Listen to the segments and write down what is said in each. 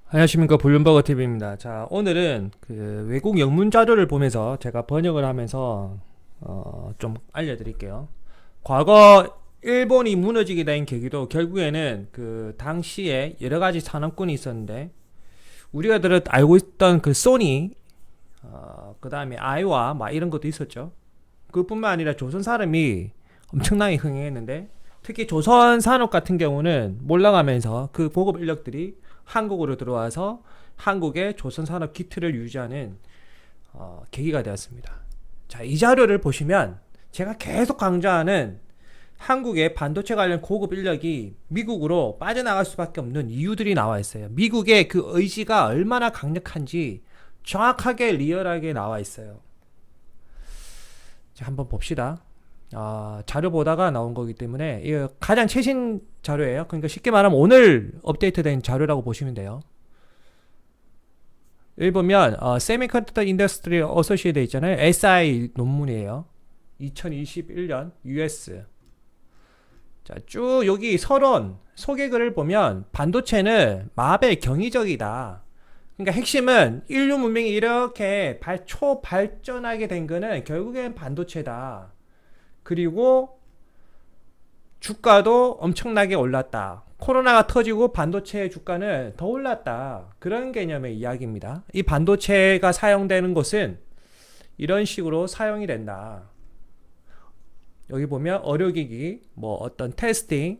안녕하십니까, 볼륨버거 TV입니다. 자, 오늘은 그 외국 영문 자료를 보면서 제가 번역을 하면서 좀 알려드릴게요. 과거 일본이 무너지게 된 계기도 결국에는 그 당시에 여러 가지 산업군이 있었는데, 우리가 알고 있던 그 소니, 그 다음에 아이와 막 이런 것도 있었죠. 그뿐만 아니라 조선 산업이 엄청나게 흥행했는데, 특히 조선 산업 같은 경우는 몰락하면서 그 보급 인력들이 한국으로 들어와서 한국의 조선 산업 기틀을 유지하는 계기가 되었습니다. 자, 이 자료를 보시면 제가 계속 강조하는 한국의 반도체 관련 고급 인력이 미국으로 빠져나갈 수밖에 없는 이유들이 나와 있어요. 미국의 그 의지가 얼마나 강력한지 정확하게 리얼하게 나와 있어요. 자, 한번 봅시다. 자료 보다가 나온 거기 때문에 이거 가장 최신 자료예요. 그러니까 쉽게 말하면 오늘 업데이트된 자료라고 보시면 돼요. 여기 보면 Semiconductor Industrial Associate 있잖아요. SI 논문이에요. 2021년 US. 자, 쭉 여기 서론 소개글을 보면 반도체는 마벨 경이적이다. 그러니까 핵심은 인류 문명이 이렇게 초발전하게 된 거는 결국엔 반도체다. 그리고 주가도 엄청나게 올랐다. 코로나가 터지고 반도체 주가는 더 올랐다. 그런 개념의 이야기입니다. 이 반도체가 사용되는 곳은 이런 식으로 사용이 된다. 여기 보면 의료기기, 뭐 어떤 테스팅,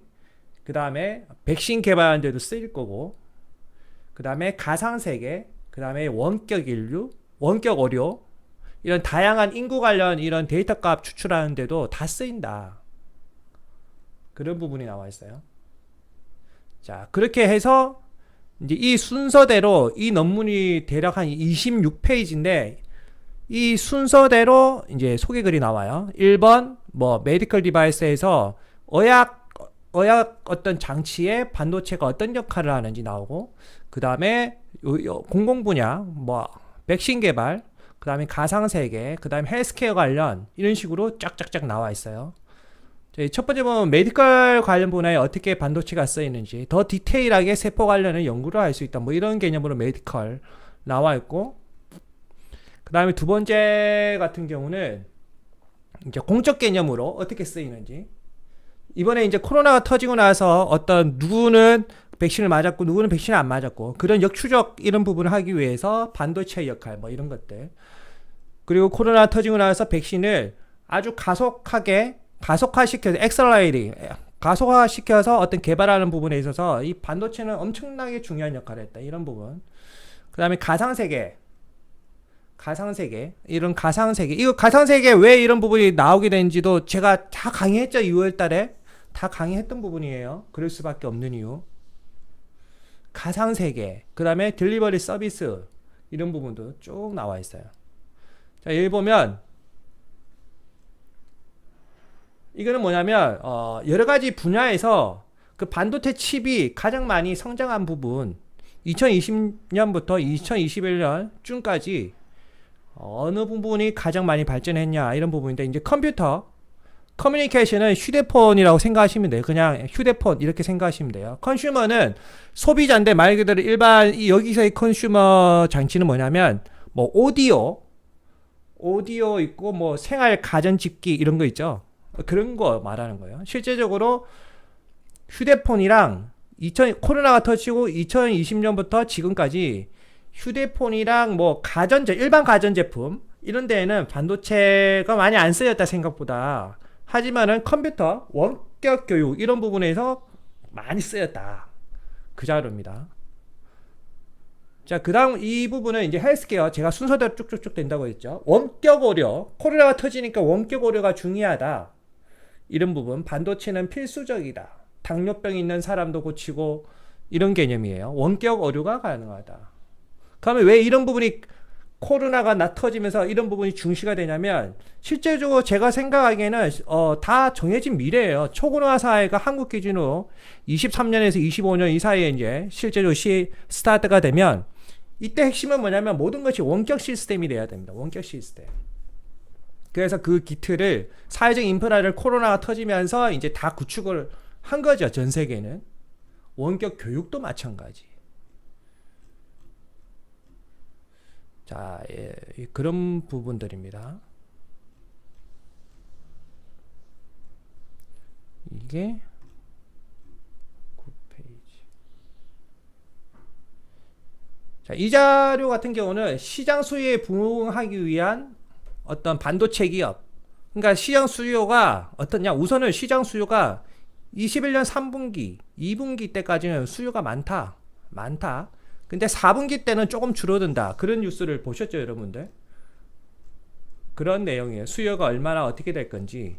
그 다음에 백신 개발하는 데도 쓰일 거고, 그 다음에 가상세계, 그 다음에 원격 인류, 원격 의료, 이런 다양한 인구 관련 이런 데이터 값 추출하는 데도 다 쓰인다. 그런 부분이 나와 있어요. 자, 그렇게 해서 이제 이 순서대로 이 논문이 대략 한 26페이지인데 이 순서대로 이제 소개글이 나와요. 1번 뭐 메디컬 디바이스에서 의학 어떤 장치에 반도체가 어떤 역할을 하는지 나오고, 그 다음에 공공 분야 뭐 백신 개발, 그 다음에 가상세계, 그 다음에 헬스케어 관련 이런 식으로 쫙쫙쫙 나와 있어요. 첫 번째 보면 메디컬 관련 분야에 어떻게 반도체가 쓰이는지 더 디테일하게 세포 관련의 연구를 할 수 있다. 뭐 이런 개념으로 메디컬 나와 있고, 그 다음에 두 번째 같은 경우는 이제 공적 개념으로 어떻게 쓰이는지. 이번에 이제 코로나가 터지고 나서 어떤 누구는 백신을 맞았고 누구는 백신을 안 맞았고 그런 역추적 이런 부분을 하기 위해서 반도체의 역할 뭐 이런 것들, 그리고 코로나 터지고 나서 백신을 아주 가속화시켜서 엑셀러레이팅 가속화시켜서 어떤 개발하는 부분에 있어서 이 반도체는 엄청나게 중요한 역할을 했다. 이런 부분. 그 다음에 가상세계 이런 가상세계, 이거 가상세계 왜 이런 부분이 나오게 되는지도 제가 다 강의했죠. 6월 달에 다 강의했던 부분이에요. 그럴 수밖에 없는 이유. 가상세계, 그 다음에 딜리버리 서비스 이런 부분도 쭉 나와 있어요. 자, 여기 보면 이거는 뭐냐면 여러 가지 분야에서 그 반도체 칩이 가장 많이 성장한 부분, 2020년부터 2021년 쯤까지 어느 부분이 가장 많이 발전했냐 이런 부분인데, 이제 컴퓨터 커뮤니케이션은 휴대폰이라고 생각하시면 돼요. 그냥 휴대폰 이렇게 생각하시면 돼요. 컨슈머는 소비자인데 말 그대로 일반 여기서의 컨슈머 장치는 뭐냐면 뭐 오디오 있고 뭐 생활 가전집기 이런 거 있죠. 그런 거 말하는 거예요. 실제적으로 휴대폰이랑 코로나가 터지고 2020년부터 지금까지 휴대폰이랑 뭐 일반 가전제품 이런 데에는 반도체가 많이 안 쓰였다 생각보다. 하지만은 컴퓨터, 원격 교육 이런 부분에서 많이 쓰였다. 그 자료입니다. 자, 그 다음 이 부분은 이제 헬스케어, 제가 순서대로 쭉쭉쭉 된다고 했죠. 원격 의료, 코로나가 터지니까 원격 의료가 중요하다. 이런 부분, 반도체는 필수적이다. 당뇨병 있는 사람도 고치고 이런 개념이에요. 원격 의료가 가능하다. 그러면 왜 이런 부분이 코로나가 터지면서 이런 부분이 중시가 되냐면, 실제적으로 제가 생각하기에는 다 정해진 미래예요. 초코로나 사회가 한국 기준으로 23년에서 25년 이 사이에 이제 실제로 스타트가 되면, 이때 핵심은 뭐냐면 모든 것이 원격 시스템이 돼야 됩니다. 원격 시스템. 그래서 그 기틀을, 사회적 인프라를 코로나가 터지면서 이제 다 구축을 한 거죠. 전 세계는. 원격 교육도 마찬가지. 자, 예, 그런 부분들입니다. 이게 9페이지. 자, 이 자료 같은 경우는 시장 수요에 부응하기 위한 어떤 반도체 기업. 그러니까 시장 수요가 어떠냐? 우선은 시장 수요가 21년 3분기, 2분기 때까지는 수요가 많다. 많다. 근데 4분기 때는 조금 줄어든다. 그런 뉴스를 보셨죠, 여러분들? 그런 내용이에요. 수요가 얼마나 어떻게 될 건지.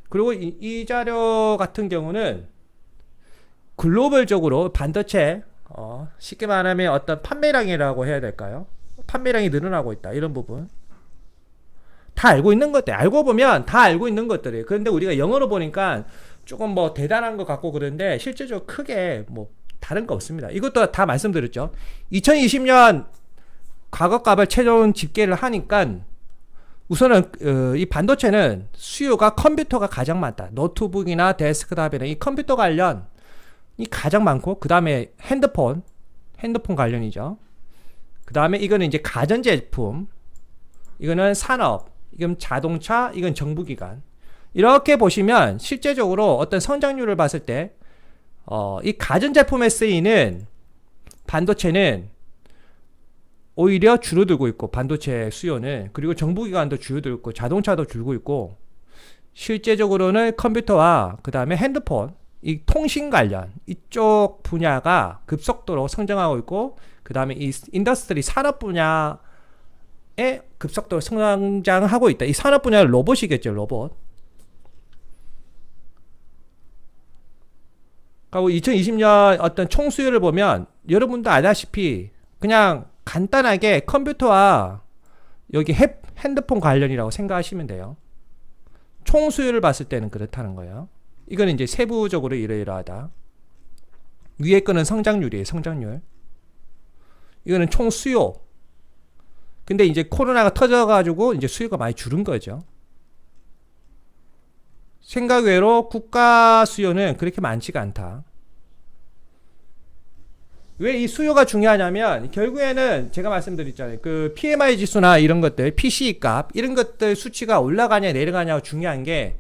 그리고 이 자료 같은 경우는 글로벌적으로 반도체 쉽게 말하면 어떤 판매량이라고 해야 될까요? 판매량이 늘어나고 있다. 이런 부분. 다 알고 있는 것들. 알고 보면 다 알고 있는 것들이에요. 그런데 우리가 영어로 보니까 조금 뭐 대단한 것 같고 그런데 실제적으로 크게 뭐 다른 거 없습니다. 이것도 다 말씀드렸죠. 2020년 과거값을 최종 집계를 하니까 우선은 이 반도체는 수요가 컴퓨터가 가장 많다. 노트북이나 데스크탑이나 이 컴퓨터 관련이 가장 많고 그 다음에 핸드폰 관련이죠. 그 다음에 이거는 이제 가전제품, 이거는 산업, 이건 자동차, 이건 정부기관. 이렇게 보시면 실제적으로 어떤 성장률을 봤을 때 이 가전제품에 쓰이는 반도체는 오히려 줄어들고 있고 반도체 수요는 그리고 정부기관도 줄어들고 있고 자동차도 줄고 있고 실제적으로는 컴퓨터와 그 다음에 핸드폰 이 통신 관련 이쪽 분야가 급속도로 성장하고 있고 그 다음에 이 인더스트리 산업 분야에 급속도로 성장하고 있다. 이 산업 분야는 로봇이겠죠. 로봇. 그리고 2020년 어떤 총 수요를 보면 여러분도 아다시피 그냥 간단하게 컴퓨터와 여기 핸드폰 관련이라고 생각하시면 돼요. 총 수요를 봤을 때는 그렇다는 거예요. 이거는 이제 세부적으로 이러이러하다. 위에 거는 성장률이에요. 성장률. 이거는 총 수요. 근데 이제 코로나가 터져가지고 이제 수요가 많이 줄은 거죠. 생각 외로 국가 수요는 그렇게 많지가 않다. 왜 이 수요가 중요하냐면 결국에는 제가 말씀드렸잖아요. 그 PMI 지수나 이런 것들, PCE 값 이런 것들 수치가 올라가냐 내려가냐가 중요한 게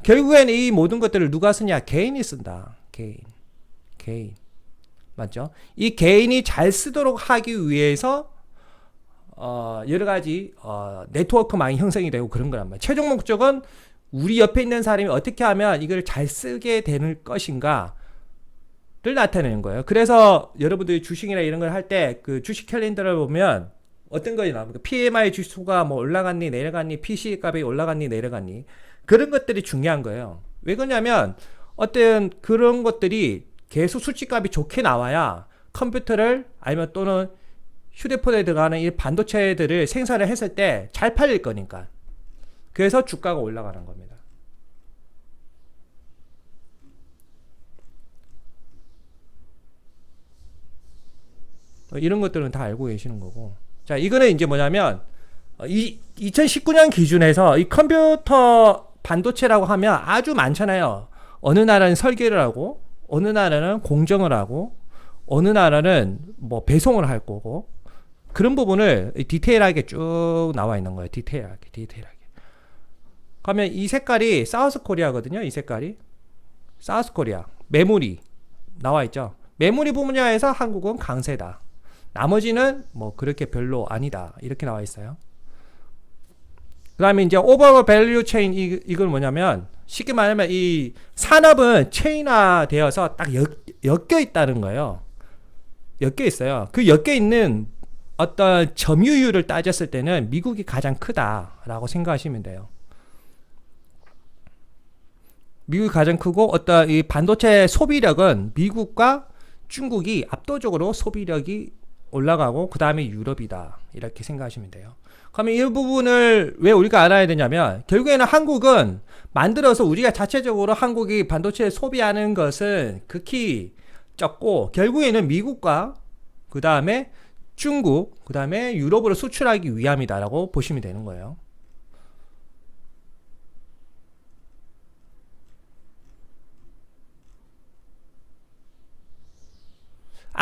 결국에는 이 모든 것들을 누가 쓰냐? 개인이 쓴다. 개인. 맞죠? 이 개인이 잘 쓰도록 하기 위해서 여러 가지 네트워크망이 형성이 되고 그런 거란 말이에요. 최종 목적은 우리 옆에 있는 사람이 어떻게 하면 이걸 잘 쓰게 되는 것인가 를 나타내는 거예요. 그래서 여러분들이 주식이나 이런 걸 할 때 그 주식 캘린더를 보면 어떤 것이 나옵니까? PMI 지수가 뭐 올라갔니 내려갔니, PC 값이 올라갔니 내려갔니 그런 것들이 중요한 거예요. 왜 그러냐면 어떤 그런 것들이 계속 수치값이 좋게 나와야 컴퓨터를 아니면 또는 휴대폰에 들어가는 이 반도체들을 생산을 했을 때 잘 팔릴 거니까. 그래서 주가가 올라가는 겁니다. 이런 것들은 다 알고 계시는 거고. 자, 이거는 이제 뭐냐면 2019년 기준에서 이 컴퓨터 반도체라고 하면 아주 많잖아요. 어느 나라는 설계를 하고 어느 나라는 공정을 하고 어느 나라는 뭐 배송을 할 거고 그런 부분을 디테일하게 쭉 나와 있는 거예요. 디테일하게. 그러면 이 색깔이 사우스 코리아거든요. 이 색깔이 사우스 코리아 메모리 나와 있죠. 메모리 분야에서 한국은 강세다. 나머지는 뭐 그렇게 별로 아니다. 이렇게 나와 있어요. 그 다음에 이제 오버all 밸류 체인 이건 뭐냐면 쉽게 말하면 이 산업은 체인화 되어서 딱 엮여 있다는 거예요. 엮여 있어요. 그 엮여 있는 어떤 점유율을 따졌을 때는 미국이 가장 크다라고 생각하시면 돼요. 미국이 가장 크고 어떤 이 반도체 소비력은 미국과 중국이 압도적으로 소비력이 올라가고 그 다음에 유럽이다 이렇게 생각하시면 돼요. 그러면 이 부분을 왜 우리가 알아야 되냐면 결국에는 한국은 만들어서 우리가 자체적으로 한국이 반도체 소비하는 것은 극히 적고 결국에는 미국과 그 다음에 중국 그 다음에 유럽으로 수출하기 위함이다라고 보시면 되는 거예요.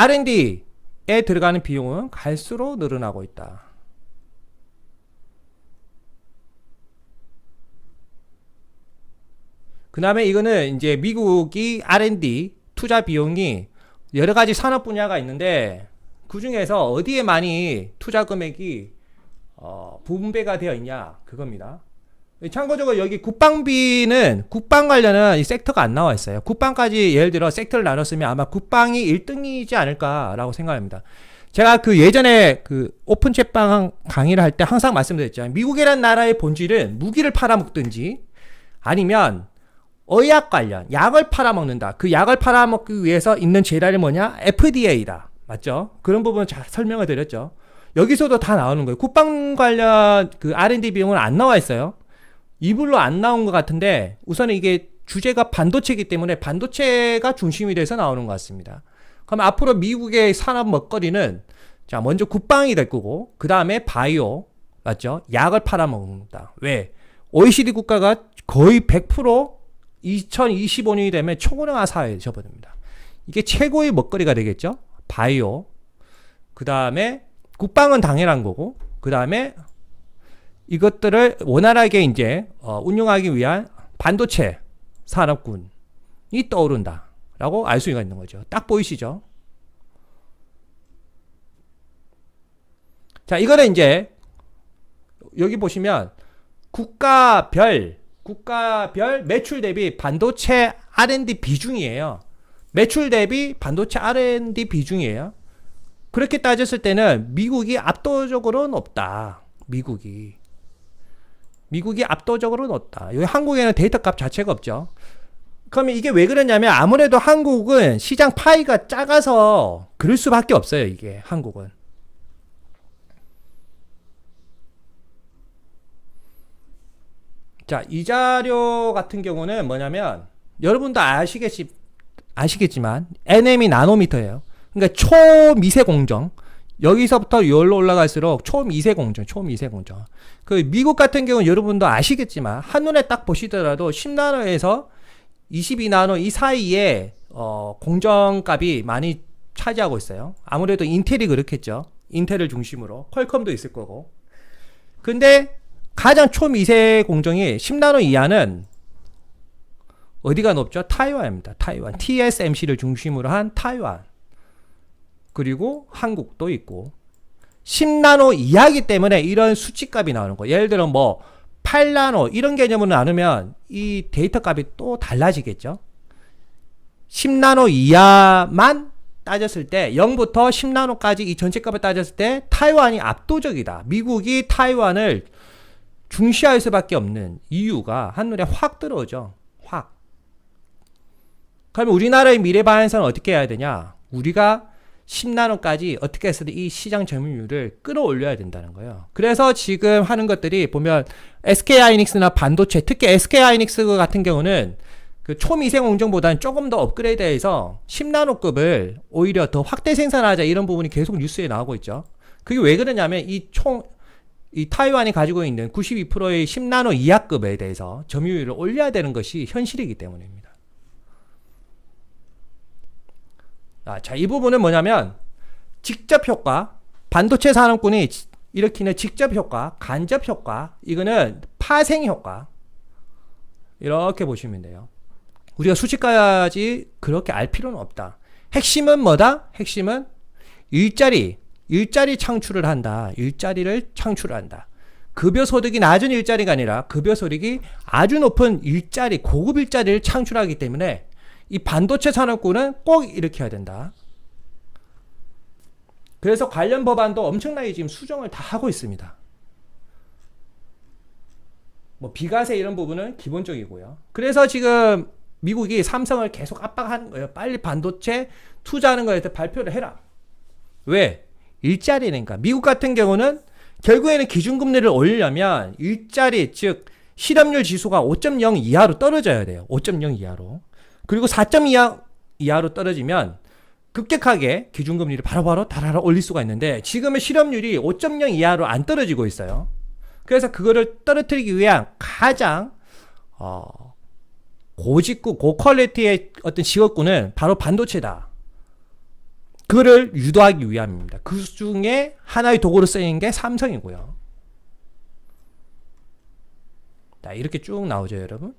R&D에 들어가는 비용은 갈수록 늘어나고 있다. 그 다음에 이거는 이제 미국이 R&D 투자 비용이 여러 가지 산업 분야가 있는데 그 중에서 어디에 많이 투자 금액이 분배가 되어 있냐 그겁니다. 참고적으로 여기 국방비는 국방 관련은 이 섹터가 안 나와 있어요. 국방까지 예를 들어 섹터를 나눴으면 아마 국방이 1등이지 않을까라고 생각합니다. 제가 그 예전에 그 오픈 채빵 강의를 할 때 항상 말씀드렸죠. 미국이라는 나라의 본질은 무기를 팔아먹든지 아니면 의약 관련 약을 팔아먹는다. 그 약을 팔아먹기 위해서 있는 재단이 뭐냐? FDA다. 맞죠? 그런 부분을 잘 설명을 드렸죠. 여기서도 다 나오는 거예요. 국방 관련 그 R&D 비용은 안 나와 있어요. 이불로 안 나온 것 같은데 우선 이게 주제가 반도체이기 때문에 반도체가 중심이 돼서 나오는 것 같습니다. 그럼 앞으로 미국의 산업 먹거리는 자 먼저 국방이 될 거고 그 다음에 바이오 맞죠? 약을 팔아먹는다. 왜? OECD 국가가 거의 100% 2025년이 되면 초고령화 사회에 접어듭니다. 이게 최고의 먹거리가 되겠죠? 바이오 그 다음에 국방은 당연한 거고 그 다음에 이것들을 원활하게 이제 운용하기 위한 반도체 산업군이 떠오른다 라고 알 수가 있는 거죠. 딱 보이시죠? 자 이거는 이제 여기 보시면 국가별 매출 대비 반도체 R&D 비중이에요. 매출 대비 반도체 R&D 비중이에요. 그렇게 따졌을 때는 미국이 압도적으로 높다. 미국이 압도적으로 높다. 여기 한국에는 데이터 값 자체가 없죠. 그러면 이게 왜 그러냐면 아무래도 한국은 시장 파이가 작아서 그럴 수밖에 없어요. 이게 한국은. 자, 이 자료 같은 경우는 뭐냐면 여러분도 아시겠지만 NM이 나노미터예요. 그러니까 초미세 공정. 여기서부터 여기로 올라갈수록 초미세 공정. 그 미국 같은 경우는 여러분도 아시겠지만 한눈에 딱 보시더라도 10나노에서 22나노 이 사이에 공정값이 많이 차지하고 있어요. 아무래도 인텔이 그렇겠죠. 인텔을 중심으로 퀄컴도 있을 거고. 근데 가장 초미세 공정이 10나노 이하는 어디가 높죠? 타이완입니다. 타이완. TSMC를 중심으로 한 타이완. 그리고 한국도 있고 10나노 이하기 때문에 이런 수치값이 나오는 거예요. 예를 들어 뭐 8나노 이런 개념으로 나누면 이 데이터 값이 또 달라지겠죠. 10나노 이하만 따졌을 때 0부터 10나노까지 이 전체 값을 따졌을 때 타이완이 압도적이다. 미국이 타이완을 중시할 수밖에 없는 이유가 한눈에 확 들어오죠. 확. 그러면 우리나라의 미래 방향성은 어떻게 해야 되냐? 우리가 10나노까지 어떻게 해서든 이 시장 점유율을 끌어올려야 된다는 거예요. 그래서 지금 하는 것들이 보면 SK하이닉스나 반도체, 특히 SK하이닉스 같은 경우는 그 초미세 공정보다는 조금 더 업그레이드해서 10나노급을 오히려 더 확대 생산하자 이런 부분이 계속 뉴스에 나오고 있죠. 그게 왜 그러냐면 이 타이완이 가지고 있는 92%의 10나노 이하급에 대해서 점유율을 올려야 되는 것이 현실이기 때문입니다. 자, 이 부분은 뭐냐면 직접 효과, 반도체 산업군이 일으키는 직접 효과, 간접 효과, 이거는 파생 효과 이렇게 보시면 돼요. 우리가 수치까지 그렇게 알 필요는 없다. 핵심은 뭐다? 핵심은 일자리 창출을 한다. 일자리를 창출한다. 급여 소득이 낮은 일자리가 아니라 급여 소득이 아주 높은 일자리, 고급 일자리를 창출하기 때문에 이 반도체 산업군은 꼭 이렇게 해야 된다. 그래서 관련 법안도 엄청나게 지금 수정을 다 하고 있습니다. 뭐 비과세 이런 부분은 기본적이고요. 그래서 지금 미국이 삼성을 계속 압박하는 거예요. 빨리 반도체 투자하는 거에 대해 발표를 해라. 왜? 일자리니까. 미국 같은 경우는 결국에는 기준금리를 올리려면 일자리, 즉 실업률 지수가 5.0 이하로 떨어져야 돼요. 5.0 이하로. 그리고 4.2 이하로 떨어지면 급격하게 기준금리를 바로바로 달아라 올릴 수가 있는데 지금의 실업률이 5.0 이하로 안 떨어지고 있어요. 그래서 그거를 떨어뜨리기 위한 가장 고직구, 고퀄리티의 어떤 직업군은 바로 반도체다. 그를 유도하기 위함입니다. 그 중에 하나의 도구로 쓰이는 게 삼성이고요. 자, 이렇게 쭉 나오죠, 여러분.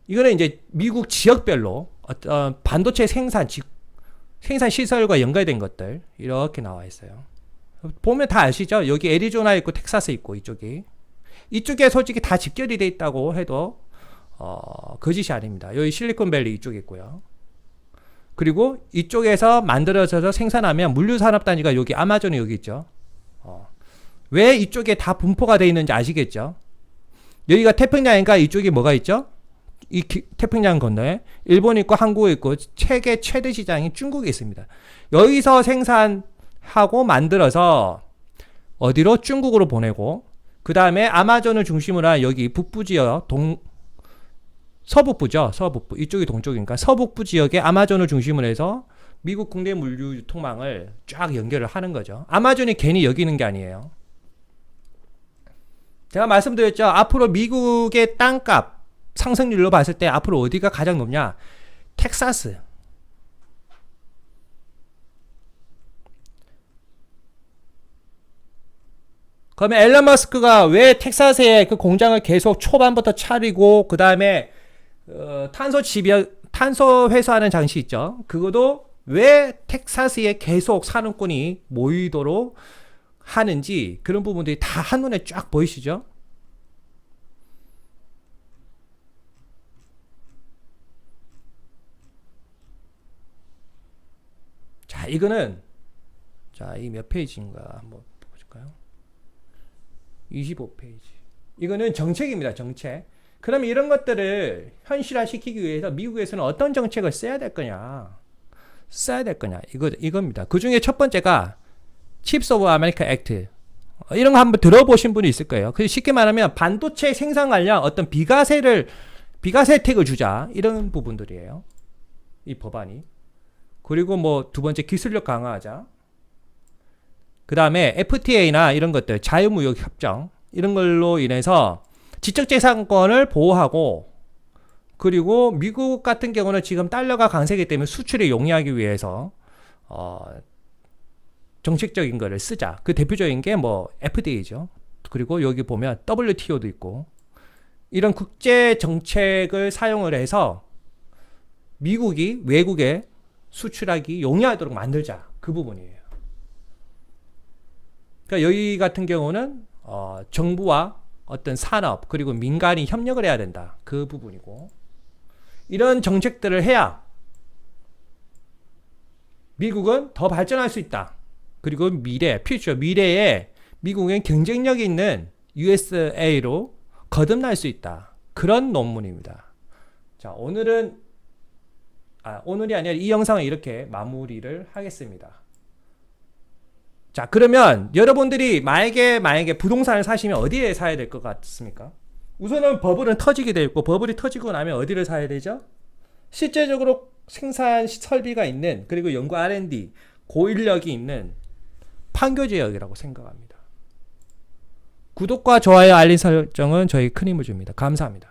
이거는 이제 미국 지역별로 반도체 생산 시설과 연결된 것들 이렇게 나와 있어요. 보면 다 아시죠? 여기 애리조나 있고 텍사스 있고 이쪽에 솔직히 다 집결이 돼 있다고 해도 거짓이 아닙니다. 여기 실리콘밸리 이쪽에 있고요. 그리고 이쪽에서 만들어져서 생산하면 물류산업단지가 여기 아마존이 여기 있죠. 왜 이쪽에 다 분포가 되어 있는지 아시겠죠? 여기가 태평양인가 이쪽에 뭐가 있죠? 이 태평양 건너에 일본 있고 한국 있고 세계 최대 시장이 중국에 있습니다. 여기서 생산하고 만들어서 어디로? 중국으로 보내고 그 다음에 아마존을 중심으로 한 여기 북부 지역 서북부죠. 서북부. 이쪽이 동쪽이니까 서북부 지역에 아마존을 중심으로 해서 미국 국내 물류 유통망을 쫙 연결을 하는 거죠. 아마존이 괜히 여기 있는 게 아니에요. 제가 말씀드렸죠. 앞으로 미국의 땅값 상승률로 봤을 때 앞으로 어디가 가장 높냐? 텍사스. 그러면 앨런 머스크가 왜 텍사스에 그 공장을 계속 초반부터 차리고 그 다음에 탄소 회수하는 장치 있죠. 그것도 왜 텍사스에 계속 산업군이 모이도록 하는지 그런 부분들이 다 한눈에 쫙 보이시죠? 자, 이거는 자, 이 몇 페이지인가 한번 보실까요? 25페이지. 이거는 정책입니다. 정책. 그럼 이런 것들을 현실화시키기 위해서 미국에서는 어떤 정책을 써야 될 거냐? 이겁니다. 그 중에 첫 번째가 Chips of America Act. 이런 거 한번 들어보신 분이 있을 거예요. 그래서 쉽게 말하면 반도체 생산 관련 어떤 비과세 혜택을 주자. 이런 부분들이에요. 이 법안이. 그리고 뭐 두 번째 기술력 강화하자. 그 다음에 FTA나 이런 것들 자유무역 협정 이런 걸로 인해서 지적재산권을 보호하고 그리고 미국 같은 경우는 지금 달러가 강세이기 때문에 수출을 용이하기 위해서 정책적인 거를 쓰자. 그 대표적인 게 뭐 FDA죠. 그리고 여기 보면 WTO도 있고 이런 국제 정책을 사용을 해서 미국이 외국에 수출하기 용이하도록 만들자. 그 부분이에요. 그러니까 여기 같은 경우는 정부와 어떤 산업 그리고 민간이 협력을 해야 된다. 그 부분이고 이런 정책들을 해야 미국은 더 발전할 수 있다. 그리고 미래에 미국은 경쟁력 있는 USA로 거듭날 수 있다. 그런 논문입니다. 자, 오늘이 아니라 이 영상을 이렇게 마무리를 하겠습니다. 자, 그러면 여러분들이 만약에 부동산을 사시면 어디에 사야 될 것 같습니까? 우선은 버블은 터지게 되어 있고 버블이 터지고 나면 어디를 사야 되죠? 실제적으로 생산 설비가 있는 그리고 연구 R&D 고인력이 있는 판교 지역이라고 생각합니다. 구독과 좋아요 알림 설정은 저희 큰 힘을 줍니다. 감사합니다.